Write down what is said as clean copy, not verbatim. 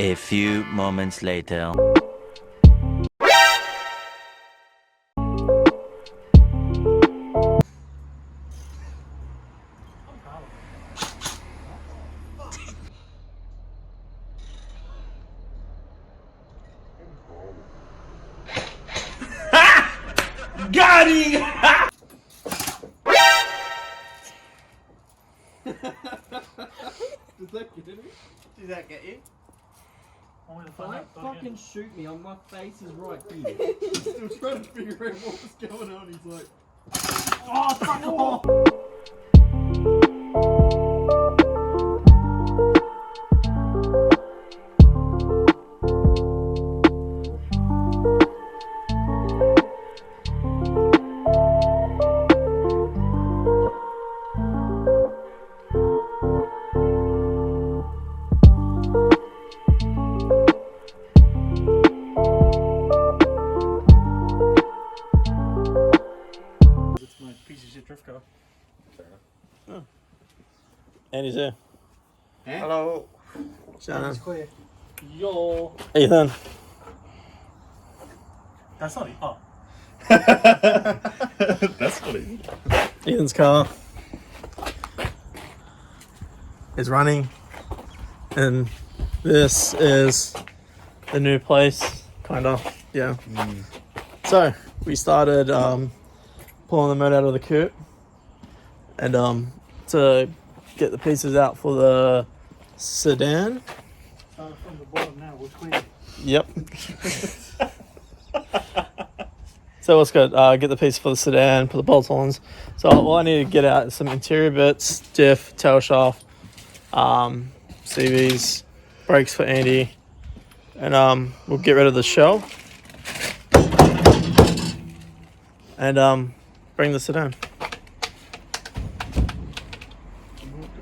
A few moments later. Got him! Does that get it? Did that get you? Don't fucking shoot me. My face is right here. Still trying to figure out what was going on. He's like, Oh, fuck off! It's my piece of shit drift car. Andy's here. Hello. Shannon. Clear. Yo. Ethan. That's not it. Oh. That's funny. Ethan's car is running, and this is the new place, kind of. Yeah. So we started pulling the motor out of the coupe, and to get the pieces out for the sedan. Started from the bottom now. We're clear. Yep. So what's good? Get the piece for the sedan, put the bolts-ons. So all I need to get out is some interior bits, diff, tail shaft, CVs, brakes for Andy, and we'll get rid of the shell and bring the sedan.